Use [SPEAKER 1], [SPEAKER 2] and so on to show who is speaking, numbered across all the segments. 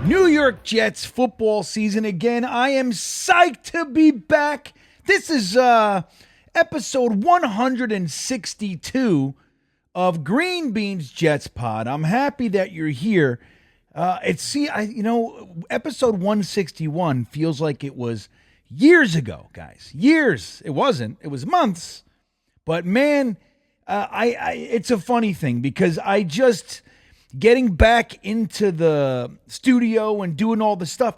[SPEAKER 1] New York Jets football season again. I am psyched to be back. This is episode 162 of Greenbean's Jets Pod. I'm happy that you're here. Episode 161 feels like it was years ago, guys. Years. It wasn't. It was months. But man, it's a funny thing because I just getting back into the studio and doing all the stuff.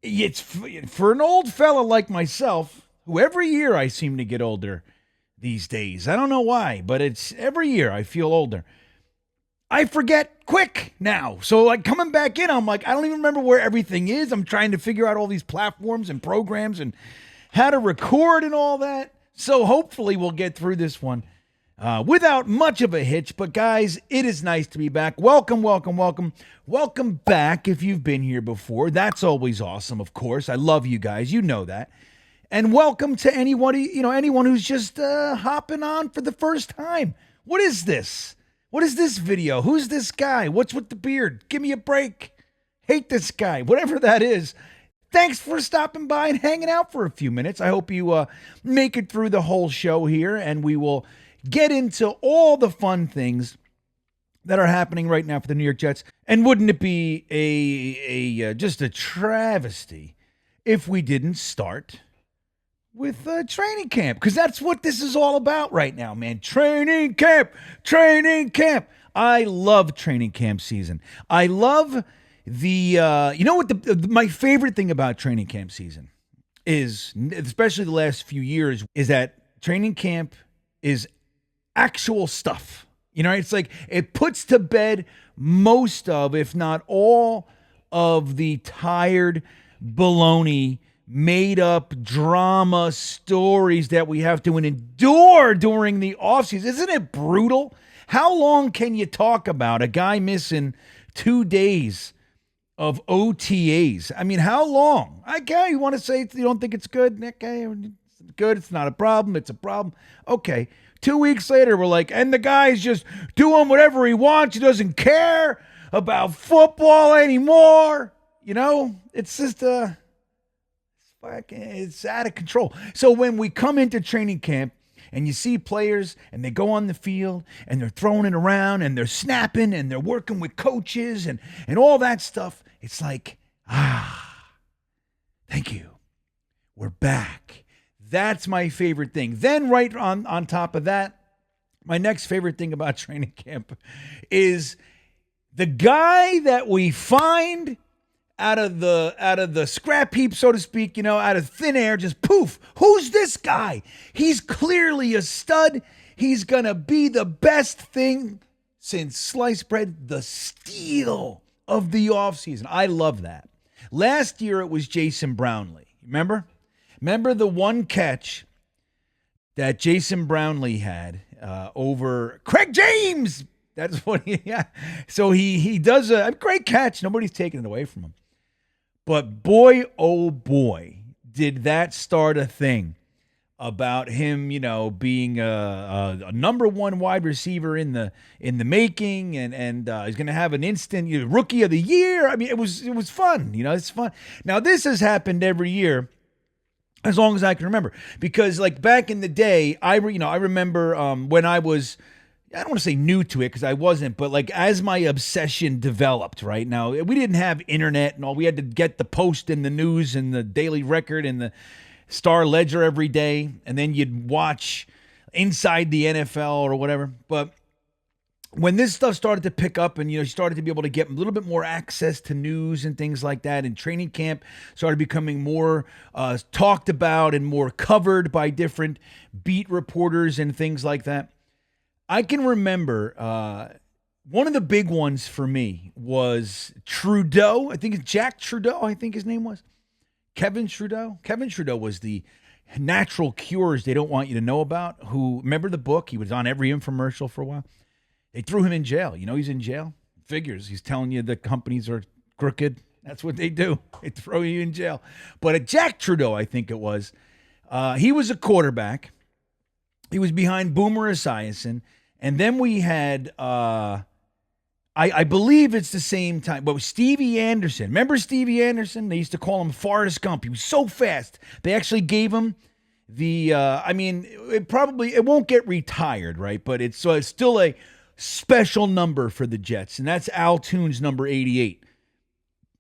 [SPEAKER 1] It's for an old fella like myself, who every year I seem to get older these days. I don't know why, but it's every year I feel older. I forget quick now. So like coming back in, I'm like, I don't even remember where everything is. I'm trying to figure out all these platforms and programs and how to record and all that. So hopefully we'll get through this one without much of a hitch. But guys, it is nice to be back. Welcome, welcome, welcome. Welcome back if you've been here before. That's always awesome, of course. I love you guys. You know that. And welcome to anyone who's just hopping on for the first time. What is this? What is this video? Who's this guy? What's with the beard? Give me a break. Hate this guy. Whatever that is. Thanks for stopping by and hanging out for a few minutes. I hope you make it through the whole show here, and we will get into all the fun things that are happening right now for the New York Jets. And wouldn't it be just a travesty if we didn't start with training camp? Because that's what this is all about right now, man. Training camp, training camp. I love training camp season. I love my favorite thing about training camp season is, especially the last few years, is that training camp is actual stuff. You know, it's like it puts to bed most of, if not all of the tired baloney, made up drama stories that we have to endure during the offseason. Isn't it brutal? How long can you talk about a guy missing 2 days of OTAs? I mean, how long? Okay, you want to say you don't think it's good? Okay, it's good. It's not a problem. It's a problem. Okay. 2 weeks later, we're like, and the guy's just doing whatever he wants. He doesn't care about football anymore. You know, it's just it's out of control. So when we come into training camp and you see players and they go on the field and they're throwing it around and they're snapping and they're working with coaches and all that stuff, it's like, thank you. We're back. That's my favorite thing. Then right on top of that, my next favorite thing about training camp is the guy that we find out of the scrap heap, so to speak, out of thin air, just poof. Who's this guy? He's clearly a stud. He's going to be the best thing since sliced bread, the steal of the offseason. I love that. Last year, it was Jason Brownlee. Remember? Remember the one catch that Jason Brownlee had over Craig James? That's what So he does a great catch. Nobody's taking it away from him. But boy, oh boy, did that start a thing about him, being a number one wide receiver in the making, and he's going to have an instant rookie of the year. I mean, it was fun. It's fun. Now this has happened every year, as long as I can remember, because like back in the day, I remember when I was, I don't want to say new to it because I wasn't, but like as my obsession developed, right? Now, we didn't have internet and all. We had to get the Post and the News and the Daily Record and the Star Ledger every day, and then you'd watch Inside the NFL or whatever. But when this stuff started to pick up and, you started to be able to get a little bit more access to news and things like that, and training camp started becoming more talked about and more covered by different beat reporters and things like that, I can remember one of the big ones for me was Trudeau. I think it's Jack Trudeau, I think his name was. Kevin Trudeau. Kevin Trudeau was the natural cures they don't want you to know about. Who, remember the book? He was on every infomercial for a while. They threw him in jail. He's in jail. Figures. He's telling you the companies are crooked. That's what they do. They throw you in jail. But Jack Trudeau, I think it was, he was a quarterback. He was behind Boomer Esiason. And then we had I believe it's the same time. But Stevie Anderson, remember Stevie Anderson? They used to call him Forrest Gump. He was so fast. They actually gave him it won't get retired, right? But it's still a special number for the Jets, and that's Al Toon's number 88.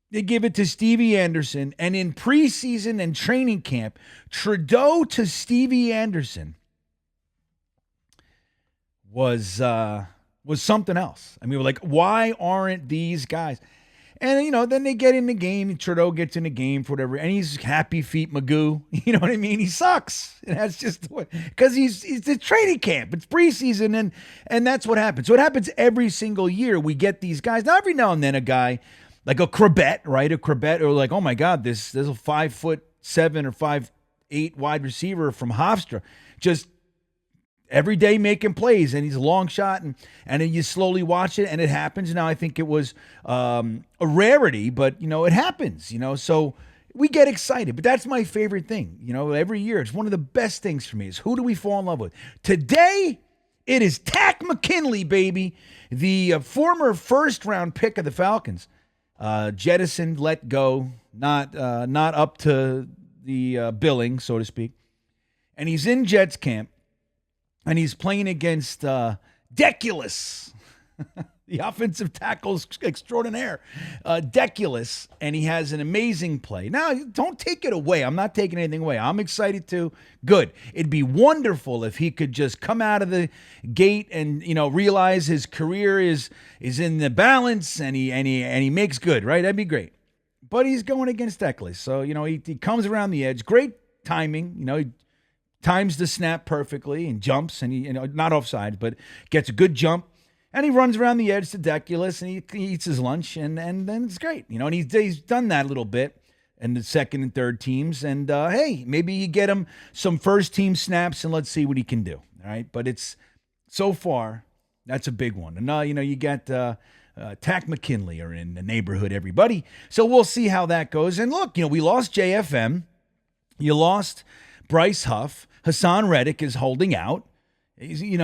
[SPEAKER 1] They give it to Stevie Anderson, and in preseason and training camp, Trudeau to Stevie Anderson was something else. I mean, we're like, why aren't these guys? And, then they get in the game. Trudeau gets in the game for whatever, and he's happy feet Magoo. You know what I mean? He sucks. And that's just because he's the training camp. It's preseason, and that's what happens. So it happens every single year. We get these guys. Now, every now and then a guy like a Crabette, right? A Crabette, or like, oh my God, this is a 5'7" or 5'8" wide receiver from Hofstra. Just every day making plays, and he's a long shot, and then you slowly watch it, and it happens. Now, I think it was a rarity, but, it happens, so we get excited. But that's my favorite thing, every year. It's one of the best things for me is who do we fall in love with? Today, it is Takk McKinley, baby, the former first-round pick of the Falcons. Jettisoned, let go, not up to the billing, so to speak. And he's in Jets camp. And he's playing against Deculus, the offensive tackle extraordinaire, Deculus, and he has an amazing play. Now, don't take it away. I'm not taking anything away. I'm excited too. Good. It'd be wonderful if he could just come out of the gate and realize his career is in the balance and he makes good. Right? That'd be great. But he's going against Deculus, so he comes around the edge. Great timing. He times the snap perfectly and jumps, and he, not offside, but gets a good jump, and he runs around the edge to Deculus, and he eats his lunch, and then it's great, and he's done that a little bit in the second and third teams, and hey, maybe you get him some first team snaps, and let's see what he can do. All right, but it's so far that's a big one, and you got Takk McKinley are in the neighborhood, everybody. So we'll see how that goes. And look, we lost JFM, you lost Bryce Huff. Hassan Reddick is holding out. He's, hey,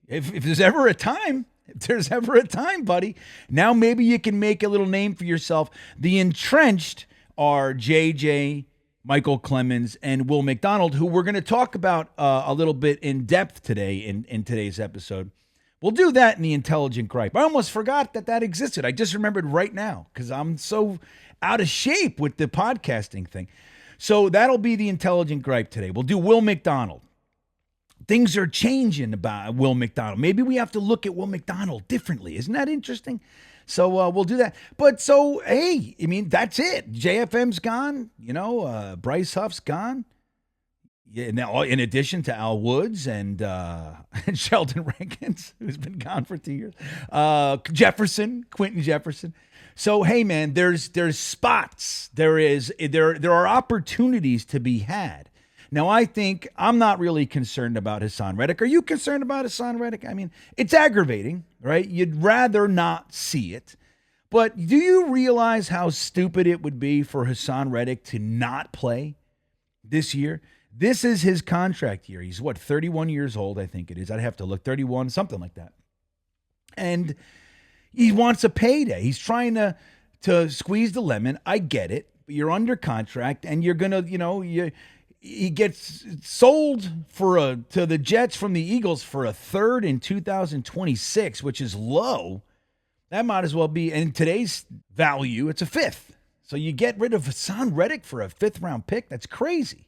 [SPEAKER 1] if there's ever a time, buddy, now maybe you can make a little name for yourself. The entrenched are JJ, Michael Clemens, and Will Mcdonald, who we're going to talk about a little bit in depth today in today's episode. We'll do that in the Intelligent Gripe. I almost forgot that existed. I just remembered right now because I'm so out of shape with the podcasting thing. So that'll be the Intelligent Gripe today. We'll do Will Mcdonald. Things are changing about Will Mcdonald. Maybe we have to look at Will Mcdonald differently. Isn't that interesting? So we'll do that. But so, hey, that's it. JFM's gone. Bryce Huff's gone. Yeah, now, in addition to Al Woods and Sheldon Rankins, who's been gone for 2 years. Quentin Jefferson. So, hey, man, there's spots. There are opportunities to be had. Now, I'm not really concerned about Hassan Reddick. Are you concerned about Hassan Reddick? It's aggravating, right? You'd rather not see it. But do you realize how stupid it would be for Hassan Reddick to not play this year? This is his contract year. He's 31 years old, I think it is. I'd have to look, 31, something like that. And he wants a payday. He's trying to squeeze the lemon. I get it. But you're under contract, and you're going to, he gets sold to the Jets from the Eagles for a third in 2026, which is low. That might as well be, in today's value, it's a fifth. So you get rid of Hassan Reddick for a fifth-round pick? That's crazy.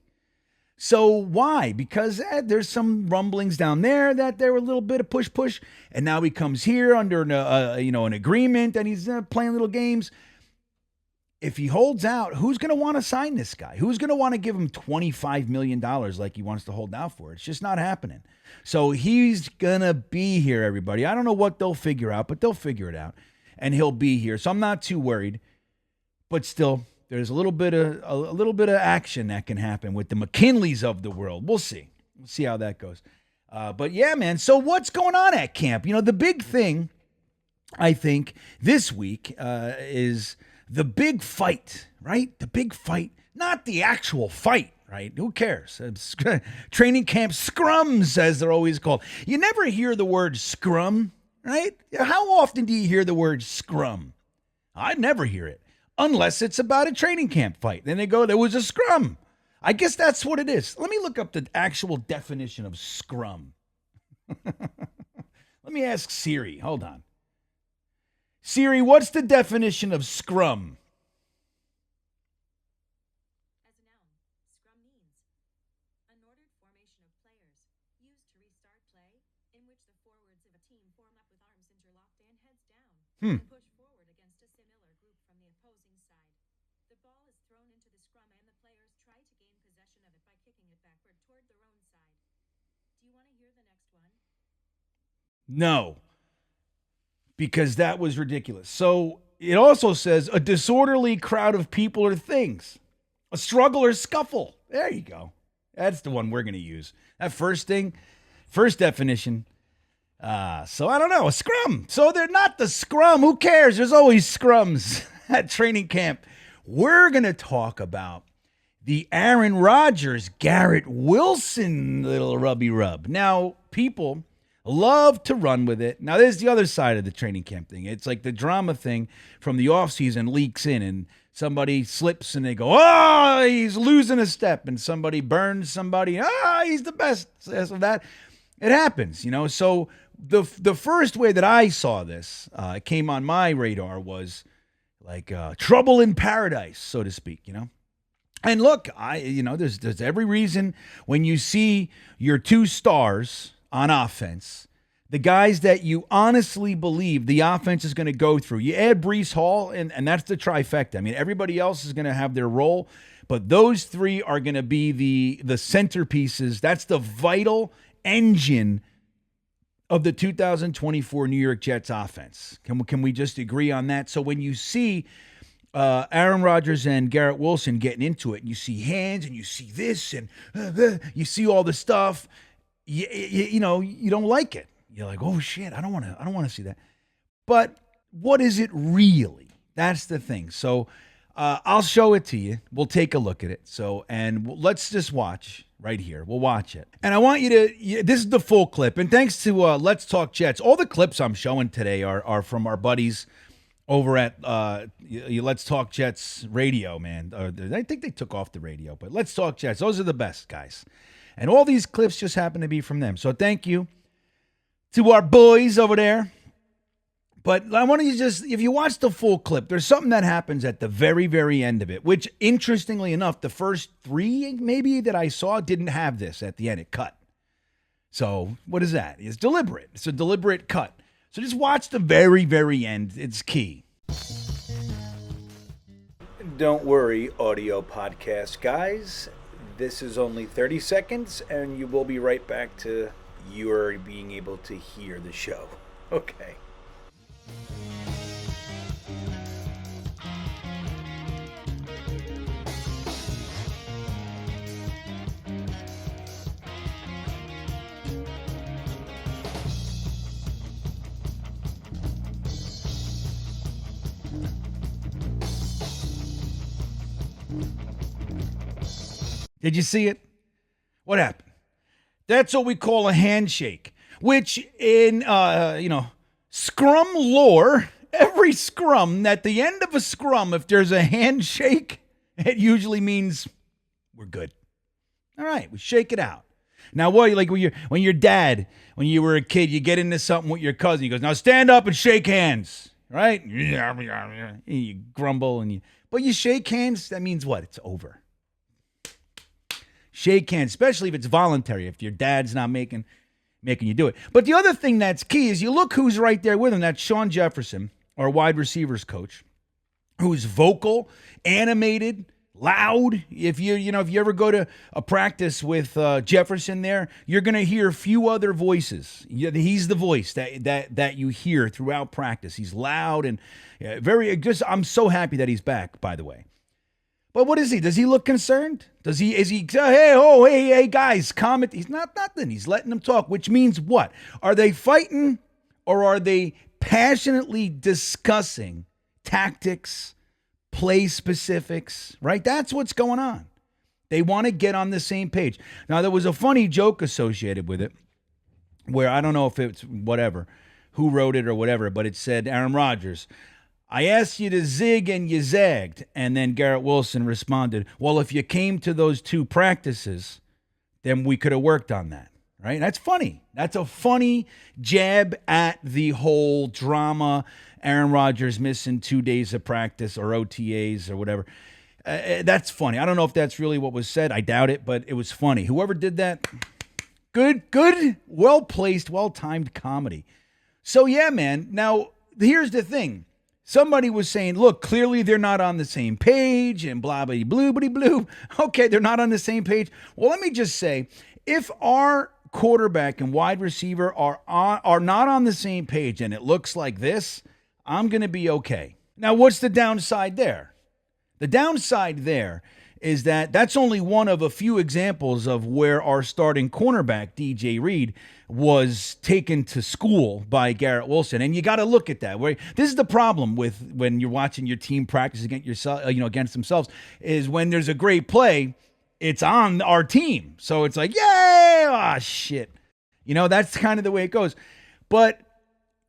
[SPEAKER 1] So why? Because there's some rumblings down there that there were a little bit of push, and now he comes here under an agreement, and he's playing little games. If he holds out, who's going to want to sign this guy? Who's going to want to give him $25 million like he wants to hold out for? It's just not happening. So he's going to be here, everybody. I don't know what they'll figure out, but they'll figure it out, and he'll be here. So I'm not too worried, but still, there's a little bit of action that can happen with the McKinleys of the world. We'll see. We'll see how that goes. But yeah, man. So what's going on at camp? The big thing, I think, this week is the big fight, right? The big fight, not the actual fight, right? Who cares? Training camp scrums, as they're always called. You never hear the word scrum right? How often do you hear the word scrum? I never hear it unless it's about a training camp fight. Then they go, there was a scrum. I guess that's what it is. Let me look up the actual definition of scrum. Let me ask Siri. Hold on. Siri, what's the definition of scrum?
[SPEAKER 2] As a noun, scrum means an ordered formation of players used to restart play in which the forwards of a team form up with arms interlocked and heads down and push forward against a similar group from the opposing side. The ball is thrown into the scrum and the players try to gain possession of it by kicking it backward toward their own side. Do you want to hear the next one?
[SPEAKER 1] No, because that was ridiculous. So it also says a disorderly crowd of people or things, a struggle or scuffle. There you go. That's the one we're going to use. That first definition. So I don't know, a scrum. So they're not the scrum. Who cares? There's always scrums at training camp. We're going to talk about the Aaron Rodgers, Garrett Wilson little rubby rub. Now, people love to run with it. Now, there's the other side of the training camp thing. It's like the drama thing from the offseason leaks in, and somebody slips and they go, oh, he's losing a step, and somebody burns somebody. He's the best. So that it happens, you know. So the first way that I saw this came on my radar was like trouble in paradise, so to speak, you know. And look, there's every reason when you see your two stars on offense, the guys that you honestly believe the offense is going to go through. You add Breece Hall, and that's the trifecta. I mean, everybody else is going to have their role, but those three are going to be the centerpieces. That's the vital engine of the 2024 New York Jets offense. Can we just agree on that? So when you see Aaron Rodgers and Garrett Wilson getting into it, and you see hands, and you see this, and you see all the stuff, you know, you don't like it. You're like, oh shit, I don't want to see that. But what is it really? That's the thing. So I'll show it to you. We'll take a look at it. So, and let's just watch right here. We'll watch it. And I want you to, this is the full clip. And thanks to Let's Talk Jets. All the clips I'm showing today are from our buddies over at Let's Talk Jets radio, man. I think they took off the radio, but Let's Talk Jets. Those are the best guys. And all these clips just happen to be from them. So thank you to our boys over there. But I want you to just, if you watch the full clip, there's something that happens at the very, very end of it, which interestingly enough, the first three maybe that I saw didn't have this at the end. It cut. So what is that? It's deliberate. It's a deliberate cut. So just watch the very, very end. It's key. Don't worry, audio podcast guys. This is only 30 seconds, and you will be right back to your being able to hear the show. Okay. Did you see it? What happened? That's what we call a handshake, which in, scrum lore, every scrum, at the end of a scrum, if there's a handshake, it usually means we're good. All right, we shake it out. Now, what, like when your dad, when you were a kid, you get into something with your cousin, he goes, now stand up and shake hands, right? You grumble, but you shake hands, that means what? It's over. Shake hands, especially if it's voluntary, if your dad's not making you do it. But the other thing that's key is you look who's right there with him. That's Sean Jefferson, our wide receivers coach, who's vocal, animated, loud. If you ever go to a practice with Jefferson there, you're going to hear a few other voices. He's the voice that you hear throughout practice. He's loud and I'm so happy that he's back, by the way. But what is he? Does he look concerned? Is he, hey, guys, comment. He's not nothing. He's letting them talk, which means what? Are they fighting or are they passionately discussing tactics, play specifics, right? That's what's going on. They want to get on the same page. Now, there was a funny joke associated with it where I don't know if it's whatever, who wrote it or whatever, but it said, Aaron Rodgers, I asked you to zig and you zagged. And then Garrett Wilson responded, well, if you came to those 2 practices, then we could have worked on that. Right? That's funny. That's a funny jab at the whole drama. Aaron Rodgers missing 2 days of practice or OTAs or whatever. That's funny. I don't know if that's really what was said. I doubt it, but it was funny. Whoever did that, good, well-placed, well-timed comedy. So, yeah, man. Now, here's the thing. Somebody was saying, look, clearly they're not on the same page and blah, blah, blue, blah, blue. Okay, they're not on the same page. Well, let me just say, if our quarterback and wide receiver are not on the same page and it looks like this, I'm going to be okay. Now, what's the downside there? The downside there is that that's only one of a few examples of where our starting cornerback, DJ Reed, was taken to school by Garrett Wilson. And you got to look at that. This is the problem with when you're watching your team practice against themselves, is when there's a great play, it's on our team. So it's like, yay, shit. That's kind of the way it goes. But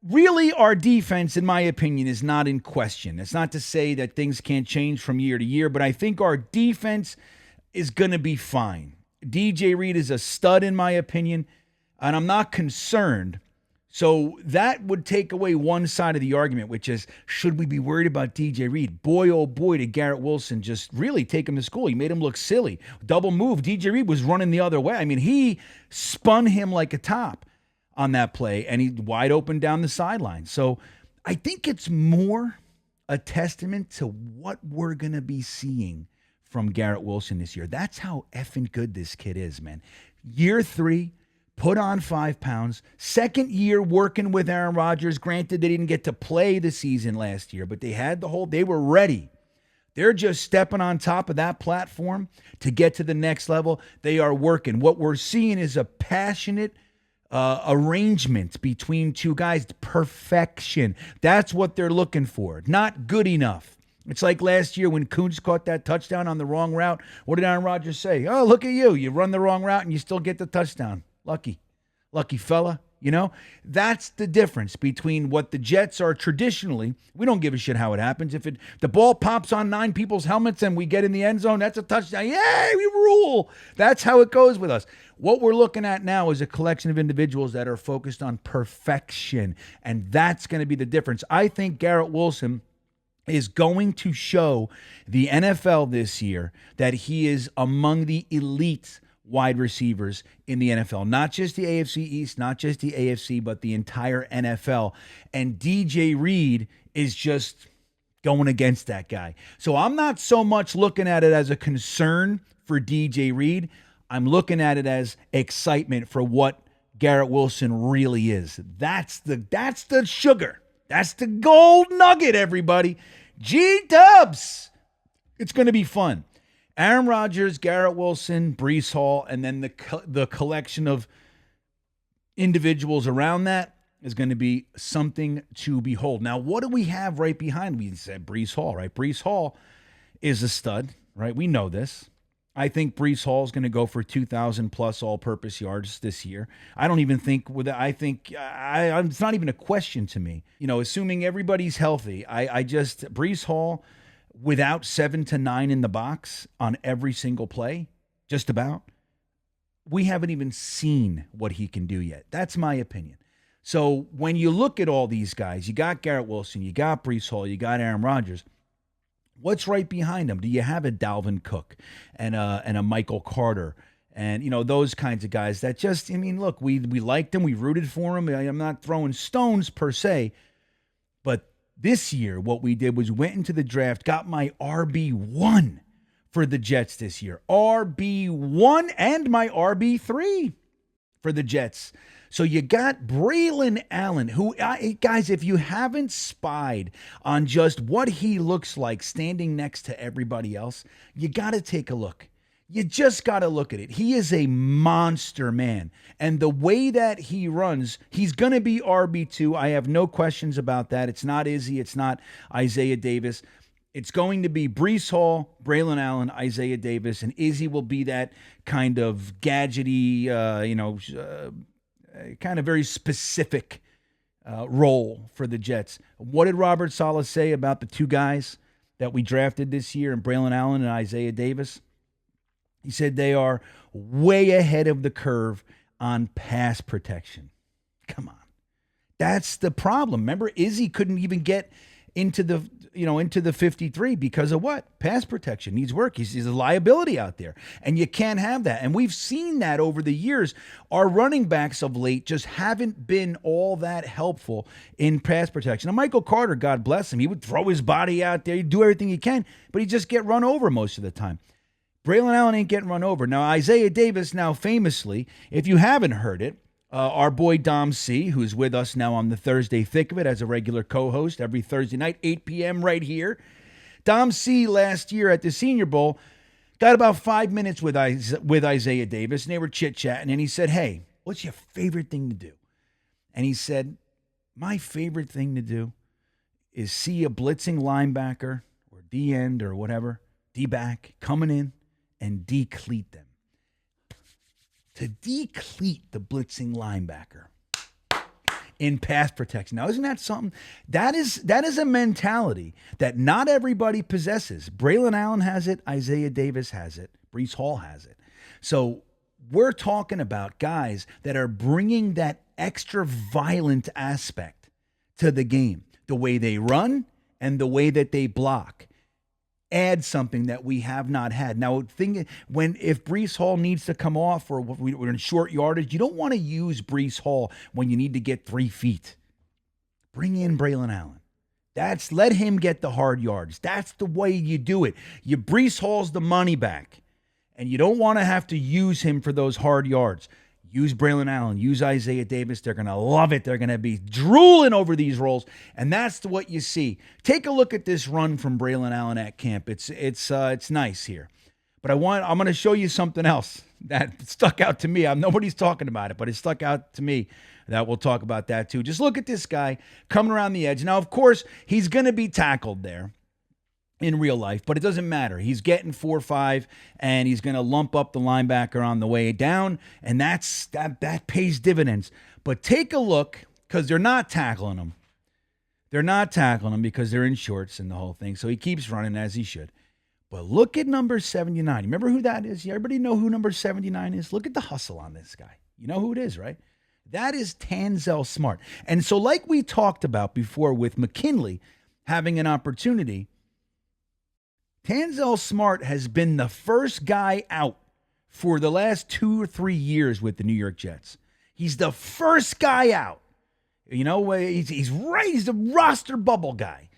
[SPEAKER 1] really, our defense, in my opinion, is not in question. It's not to say that things can't change from year to year, but I think our defense is going to be fine. DJ Reed is a stud, in my opinion, and I'm not concerned. So that would take away one side of the argument, which is, should we be worried about DJ Reed? Boy, oh boy, did Garrett Wilson just really take him to school. He made him look silly. Double move. DJ Reed was running the other way. I mean, he spun him like a top on that play, and he wide open down the sideline. So I think it's more a testament to what we're going to be seeing from Garrett Wilson this year. That's how effing good this kid is, man. Year 3, put on 5 pounds. Second year working with Aaron Rodgers. Granted, they didn't get to play the season last year, but they were ready. They're just stepping on top of that platform to get to the next level. They are working. What we're seeing is a passionate arrangement between 2 guys. Perfection. That's what they're looking for. Not good enough. It's like last year when Kuntz caught that touchdown on the wrong route. What did Aaron Rodgers say? Oh, look at you. You run the wrong route and you still get the touchdown. Lucky fella. That's the difference between what the Jets are traditionally. We don't give a shit how it happens. If the ball pops on 9 people's helmets and we get in the end zone, that's a touchdown. Yay, we rule. That's how it goes with us. What we're looking at now is a collection of individuals that are focused on perfection, and that's going to be the difference. I think Garrett Wilson is going to show the NFL this year that he is among the elite wide receivers in the NFL. Not just the AFC East, not just the AFC, but the entire NFL. And DJ Reed is just going against that guy. So I'm not so much looking at it as a concern for DJ Reed. I'm looking at it as excitement for what Garrett Wilson really is. That's the sugar. That's the gold nugget, everybody. G-dubs. It's going to be fun. Aaron Rodgers, Garrett Wilson, Breece Hall, and then the collection of individuals around that is going to be something to behold. Now, what do we have right behind? We said Breece Hall, right? Breece Hall is a stud, right? We know this. I think Breece Hall is going to go for 2,000 plus all-purpose yards this year. I don't even think it's not even a question to me. Assuming everybody's healthy, Breece Hall without 7 to 9 in the box on every single play, just about. We haven't even seen what he can do yet. That's my opinion. So when you look at all these guys, you got Garrett Wilson, you got Breece Hall, you got Aaron Rodgers. What's right behind them? Do you have a Dalvin Cook and a Michael Carter and, those kinds of guys that just, look, we liked them. We rooted for them. I'm not throwing stones per se, but this year what we did was went into the draft, got my RB1 for the Jets this year. RB1 and my RB3 for the Jets. So you got Braylon Allen, who, guys, if you haven't spied on just what he looks like standing next to everybody else, you got to take a look. You just got to look at it. He is a monster, man. And the way that he runs, he's going to be RB2. I have no questions about that. It's not Izzy. It's not Isaiah Davis. It's going to be Breece Hall, Braylon Allen, Isaiah Davis, and Izzy will be that kind of gadgety, kind of very specific role for the Jets. What did Robert Saleh say about the two guys that we drafted this year, and Braylon Allen and Isaiah Davis? He said they are way ahead of the curve on pass protection. Come on. That's the problem. Remember, Izzy couldn't even get into the 53 because of what? Pass protection. Needs work. He's a liability out there. And you can't have that. And we've seen that over the years. Our running backs of late just haven't been all that helpful in pass protection. Now, Michael Carter, God bless him, he would throw his body out there. He'd do everything he can, but he'd just get run over most of the time. Braylon Allen ain't getting run over. Now, Isaiah Davis, now famously, if you haven't heard it, our boy Dom C., who's with us now on the Thursday Thick of It as a regular co-host every Thursday night, 8 p.m. right here. Dom C. last year at the Senior Bowl got about 5 minutes with Isaiah Davis, and they were chit-chatting, and he said, hey, what's your favorite thing to do? And he said, my favorite thing to do is see a blitzing linebacker or D-end or whatever, D-back, coming in and decleat them. To decleat the blitzing linebacker in pass protection. Now, isn't that something? That is a mentality that not everybody possesses. Braylon Allen has it. Isaiah Davis has it. Breece Hall has it. So we're talking about guys that are bringing that extra violent aspect to the game. The way they run and the way that they block. Add something that we have not had. Now, if Breece Hall needs to come off or we're in short yardage, you don't want to use Breece Hall when you need to get 3 feet. Bring in Braylon Allen. Let him get the hard yards. That's the way you do it. Breece Hall's the money back, and you don't want to have to use him for those hard yards. Use Braylon Allen. Use Isaiah Davis. They're going to love it. They're going to be drooling over these roles, and that's what you see. Take a look at this run from Braylon Allen at camp. It's nice here, but I'm going to show you something else that stuck out to me. Nobody's talking about it, but it stuck out to me. That we'll talk about that too. Just look at this guy coming around the edge. Now, of course, he's going to be tackled there in real life, but it doesn't matter. He's getting 4-5, and he's going to lump up the linebacker on the way down, and that pays dividends. But take a look, because they're not tackling him. They're not tackling him because they're in shorts and the whole thing, so he keeps running as he should. But look at number 79. Remember who that is? Everybody know who number 79 is? Look at the hustle on this guy. You know who it is, right? That is Tanzel Smart. And so like we talked about before with McKinley having an opportunity, Tanzel Smart has been the first guy out for the last 2 or 3 years with the New York Jets. He's the first guy out. You know, he's right. He's the roster bubble guy.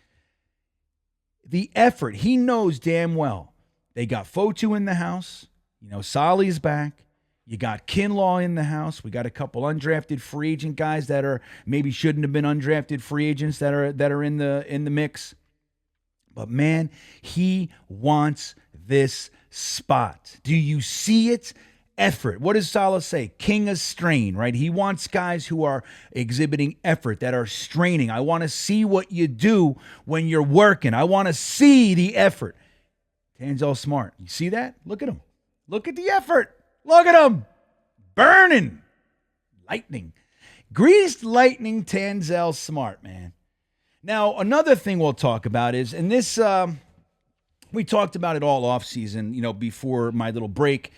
[SPEAKER 1] The effort, he knows damn well. They got Fotu in the house. You know, Saleh's back. You got Kinlaw in the house. We got a couple undrafted free agent guys that are maybe shouldn't have been undrafted free agents that are in the mix. But man, he wants this spot. Do you see it? Effort. What does Saleh say? King of strain, right? He wants guys who are exhibiting effort, that are straining. I want to see what you do when you're working. I want to see the effort. Tanzel Smart. You see that? Look at him. Look at the effort. Look at him. Burning. Lightning. Greased lightning Tanzel Smart, man. Now, another thing we'll talk about is, and this, we talked about it all offseason, you know, before my little break,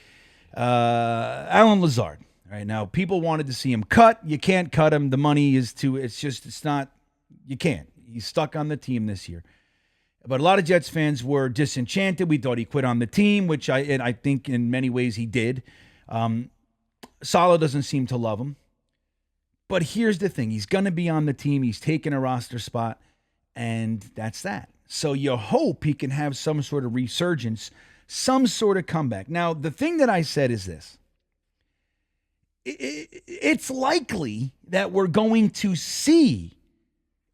[SPEAKER 1] Allen Lazard. Right now, people wanted to see him cut. You can't cut him. The money is you can't. He's stuck on the team this year. But a lot of Jets fans were disenchanted. We thought he quit on the team, which I think in many ways he did. Saleh doesn't seem to love him. But here's the thing. He's going to be on the team. He's taking a roster spot, and that's that. So you hope he can have some sort of resurgence, some sort of comeback. Now, the thing that I said is this. It's likely that we're going to see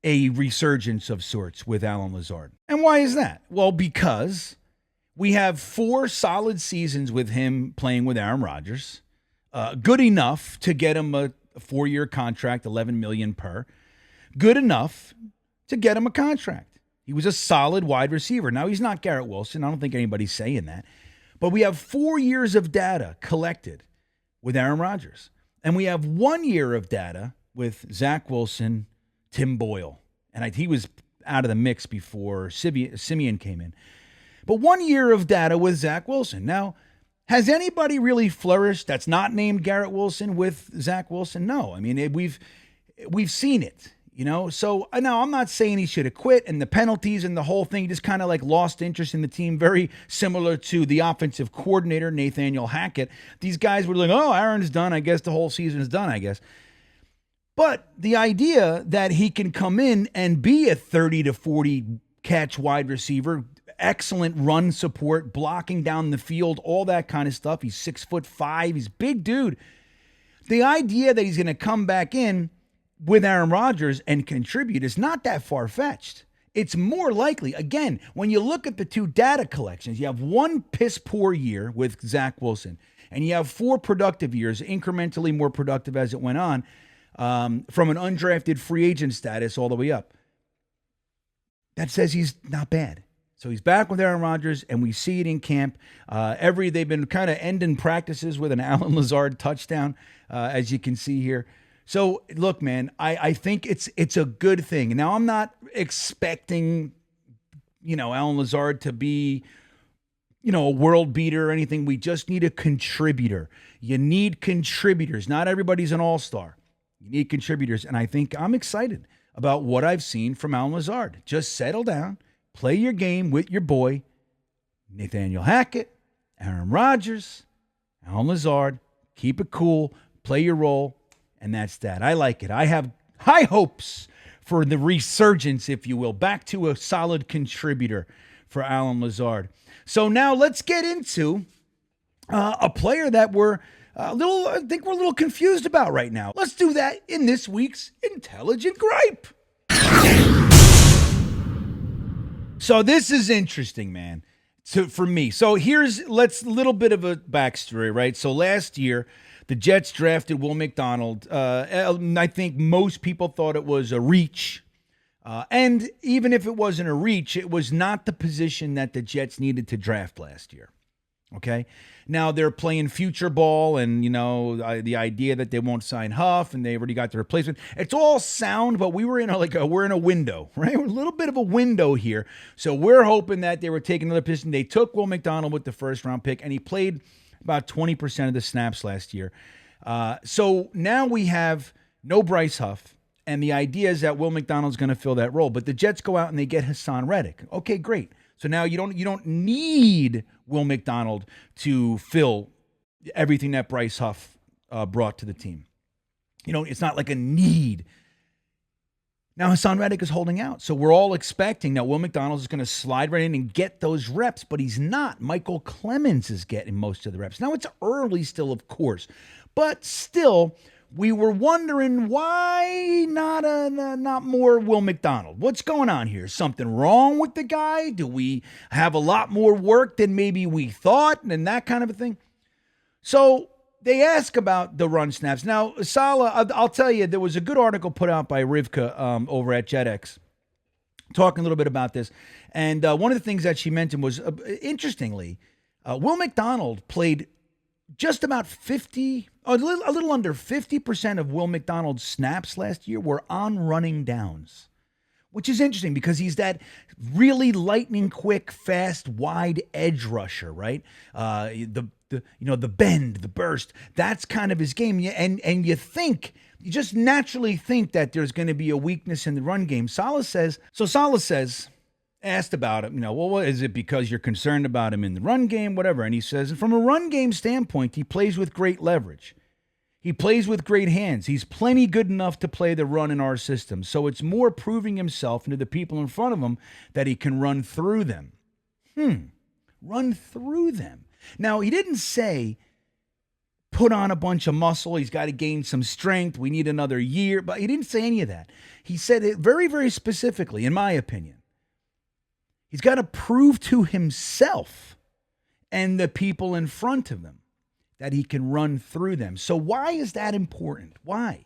[SPEAKER 1] a resurgence of sorts with Allen Lazard. And why is that? Well, because we have 4 solid seasons with him playing with Aaron Rodgers. Good enough to get him a 4-year contract, $11 million per. Good enough to get him a contract. He was a solid wide receiver. Now, he's not Garrett Wilson. I don't think anybody's saying that. But we have 4 years of data collected with Aaron Rodgers. And we have 1 year of data with Zach Wilson, Tim Boyle. And he was out of the mix before Simeon came in. But 1 year of data with Zach Wilson. Now, has anybody really flourished that's not named Garrett Wilson with Zach Wilson? No. I mean, we've seen it, you know? So, no, I'm not saying he should have quit, and the penalties and the whole thing just kind of like lost interest in the team, very similar to the offensive coordinator, Nathaniel Hackett. These guys were like, oh, Aaron's done. I guess the whole season is done, I guess. But the idea that he can come in and be a 30 to 40 catch wide receiver, excellent run support, blocking down the field, all that kind of stuff. He's 6'5". He's a big dude. The idea that he's going to come back in with Aaron Rodgers and contribute is not that far-fetched. It's more likely, again, when you look at the two data collections, you have one piss-poor year with Zach Wilson, and you have 4 productive years, incrementally more productive as it went on, from an undrafted free agent status all the way up. That says he's not bad. So he's back with Aaron Rodgers, and we see it in camp. They've been kind of ending practices with an Alan Lazard touchdown, as you can see here. So look, man, I think it's a good thing. Now I'm not expecting, Alan Lazard to be, a world beater or anything. We just need a contributor. You need contributors. Not everybody's an all-star. You need contributors, and I think I'm excited about what I've seen from Alan Lazard. Just settle down. Play your game with your boy, Nathaniel Hackett, Aaron Rodgers, Alan Lazard. Keep it cool. Play your role. And that's that. I like it. I have high hopes for the resurgence, if you will, back to a solid contributor for Alan Lazard. So now let's get into a player that I think we're a little confused about right now. Let's do that in this week's Intelligent Gripe. So this is interesting, man, for me. So let's a little bit of a backstory, right? So last year, the Jets drafted Will McDonald. I think most people thought it was a reach. And even if it wasn't a reach, it was not the position that the Jets needed to draft last year. Okay? Now they're playing future ball, and, the idea that they won't sign Huff and they already got the replacement. It's all sound, but we're in a window, right? We're a little bit of a window here. So we're hoping that they were taking another position. They took Will McDonald with the first-round pick, and he played about 20% of the snaps last year. So now we have no Bryce Huff, and the idea is that Will McDonald's going to fill that role. But the Jets go out and they get Hassan Reddick. Okay, great. So now you don't need Will McDonald to fill everything that Bryce Huff brought to the team. It's not like a need. Now Hassan Reddick is holding out. So we're all expecting that Will McDonald is going to slide right in and get those reps, but he's not. Michael Clemens is getting most of the reps. Now it's early still, of course, but still, we were wondering why not more Will McDonald. What's going on here? Something wrong with the guy? Do we have a lot more work than maybe we thought, and that kind of a thing? So they ask about the run snaps. Now, Saleh, I'll tell you, there was a good article put out by Rivka over at JetX talking a little bit about this. And one of the things that she mentioned was, interestingly, Will McDonald played just about a little under 50% of Will McDonald's snaps last year were on running downs, which is interesting because he's that really lightning quick, fast, wide edge rusher, right? The bend, the burst, that's kind of his game. And you just naturally think that there's going to be a weakness in the run game. Saleh says, asked about him, what is it because you're concerned about him in the run game, whatever. And he says, from a run game standpoint, he plays with great leverage. He plays with great hands. He's plenty good enough to play the run in our system. So it's more proving himself and to the people in front of him that he can run through them. Run through them. Now, he didn't say put on a bunch of muscle. He's got to gain some strength. We need another year. But he didn't say any of that. He said it very, very specifically, in my opinion. He's got to prove to himself and the people in front of him that he can run through them. So why is that important? Why?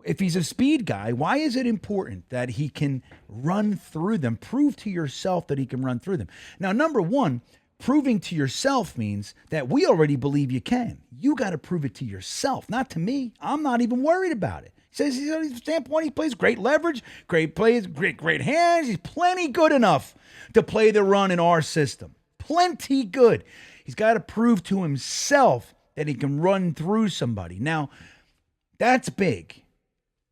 [SPEAKER 1] If he's a speed guy, why is it important that he can run through them? Prove to yourself that he can run through them. Now, number one, proving to yourself means that we already believe you can. You got to prove it to yourself, not to me. I'm not even worried about it. Says he's on his standpoint, he plays great leverage, great plays, great hands. He's plenty good enough to play the run in our system. Plenty good. He's got to prove to himself that he can run through somebody. Now, that's big.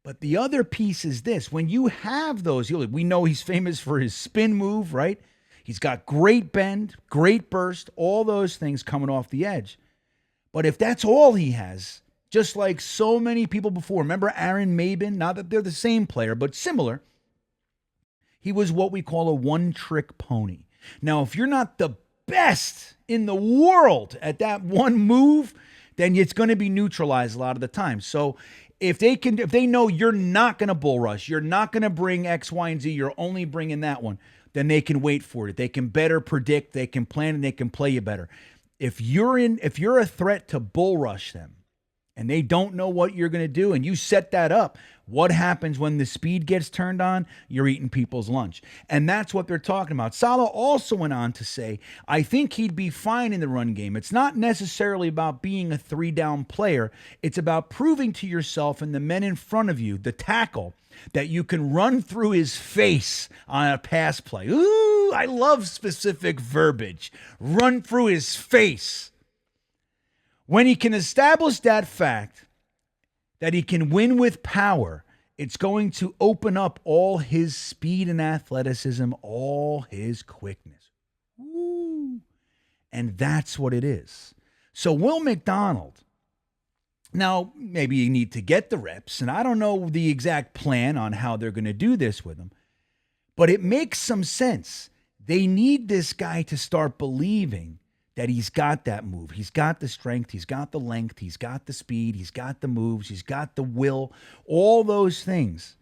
[SPEAKER 1] But the other piece is this. When you have those, we know he's famous for his spin move, right? He's got great bend, great burst, all those things coming off the edge. But if that's all he has, just like so many people before, remember Aaron Mabin? Not that they're the same player, but similar. He was what we call a one-trick pony. Now, if you're not the best in the world at that one move, then it's going to be neutralized a lot of the time. So if they know you're not going to bull rush, you're not going to bring X, Y, and Z, you're only bringing that one, then they can wait for it. They can better predict, they can plan, and they can play you better. If you're a threat to bull rush them and they don't know what you're going to do and you set that up, what happens when the speed gets turned on? You're eating people's lunch. And that's what they're talking about. Saleh also went on to say, I think he'd be fine in the run game. It's not necessarily about being a 3-down player. It's about proving to yourself and the men in front of you, the tackle, that you can run through his face on a pass play. Ooh, I love specific verbiage. Run through his face. When he can establish that fact, that he can win with power, it's going to open up all his speed and athleticism, all his quickness. Ooh. And that's what it is. So Will McDonald, now maybe you need to get the reps, and I don't know the exact plan on how they're going to do this with him, but it makes some sense. They need this guy to start believing that he's got that move. He's got the strength. He's got the length. He's got the speed. He's got the moves. He's got the will. All those things.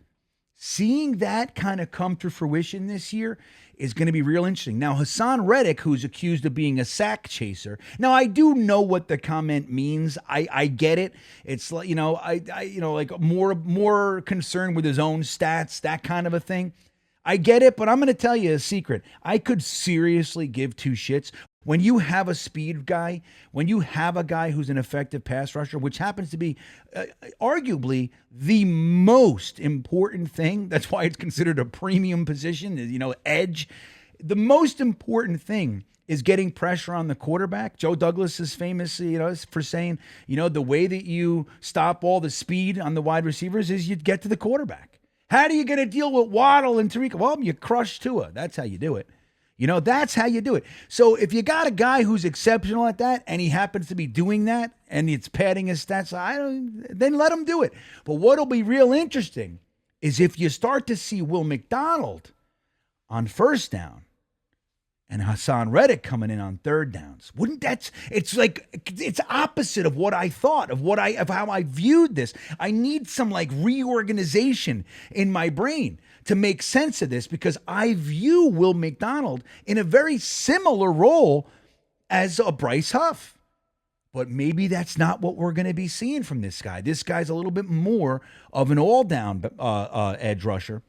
[SPEAKER 1] Seeing that kind of come to fruition this year is going to be real interesting. Now, Hassan Reddick, who's accused of being a sack chaser. Now, I do know what the comment means. I get it. It's like, like more concerned with his own stats, that kind of a thing. I get it, but I'm going to tell you a secret. I could seriously give two shits. When you have a speed guy, when you have a guy who's an effective pass rusher, which happens to be arguably the most important thing, that's why it's considered a premium position, edge. The most important thing is getting pressure on the quarterback. Joe Douglas is famous, for saying, the way that you stop all the speed on the wide receivers is you get to the quarterback. How do you get to deal with Waddle and Tariq? Well, you crush Tua. That's how you do it. That's how you do it. So if you got a guy who's exceptional at that and he happens to be doing that and it's padding his stats, then let him do it. But what'll be real interesting is if you start to see Will McDonald on first down and Hassan Reddick coming in on third downs. It's opposite of what I thought, of how I viewed this. I need some reorganization in my brain to make sense of this, because I view Will McDonald in a very similar role as a Bryce Huff. But maybe that's not what we're going to be seeing from this guy. This guy's a little bit more of an all-down edge rusher.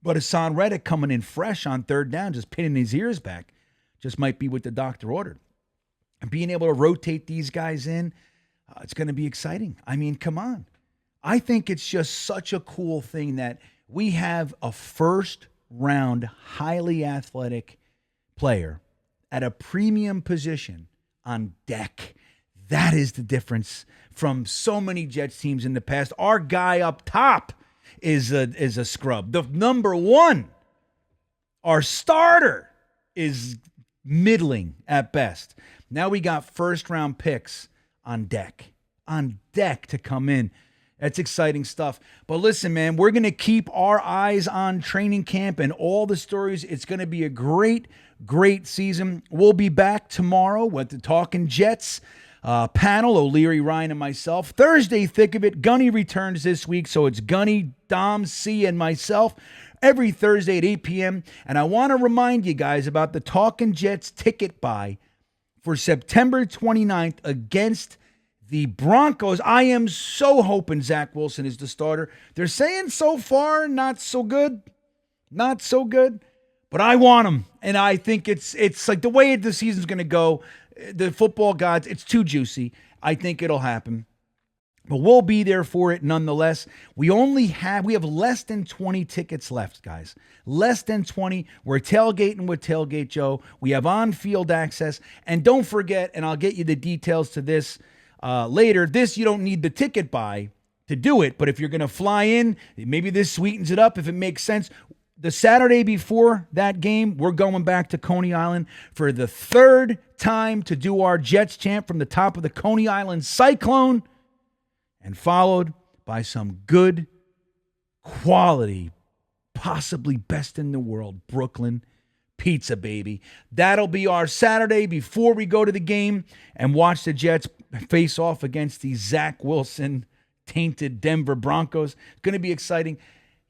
[SPEAKER 1] But Hassan Reddick coming in fresh on third down, just pinning his ears back, just might be what the doctor ordered. And being able to rotate these guys in, it's going to be exciting. I mean, come on. I think it's just such a cool thing that we have a first-round, highly athletic player at a premium position on deck. That is the difference from so many Jets teams in the past. Our guy up top is a scrub. The number one, our starter, is middling at best. Now we got first-round picks on deck to come in. That's exciting stuff. But listen, man, we're going to keep our eyes on training camp and all the stories. It's going to be a great, great season. We'll be back tomorrow with the Talking Jets panel, O'Leary, Ryan, and myself. Thursday, thick of it. Gunny returns this week, so it's Gunny, Dom, C, and myself every Thursday at 8 p.m. And I want to remind you guys about the Talking Jets ticket buy for September 29th against the Broncos. I am so hoping Zach Wilson is the starter. They're saying so far, not so good. Not so good. But I want him. And I think it's like the way the season's going to go, the football gods, it's too juicy. I think it'll happen. But we'll be there for it nonetheless. We have less than 20 tickets left, guys. Less than 20. We're tailgating with Tailgate Joe. We have on-field access. And don't forget, and I'll get you the details to this later, this you don't need the ticket buy to do it. But if you're going to fly in, maybe this sweetens it up if it makes sense. The Saturday before that game, we're going back to Coney Island for the third time to do our Jets chant from the top of the Coney Island Cyclone, and followed by some good quality, possibly best in the world, Brooklyn pizza, baby. That'll be our Saturday before we go to the game and watch the Jets face off against the Zach Wilson tainted Denver Broncos. It's going to be exciting.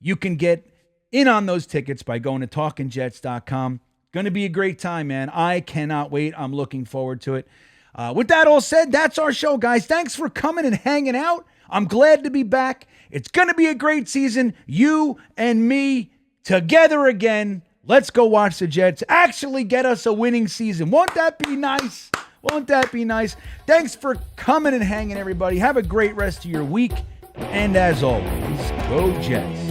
[SPEAKER 1] You can get in on those tickets by going to talkingjets.com. Going to be a great time, man. I cannot wait. I'm looking forward to it. With that all said, that's our show, guys. Thanks for coming and hanging out. I'm glad to be back. It's going to be a great season. You and me together again. Let's go watch the Jets actually get us a winning season. Won't that be nice? Won't that be nice? Thanks for coming and hanging, everybody. Have a great rest of your week. And as always, go Jets.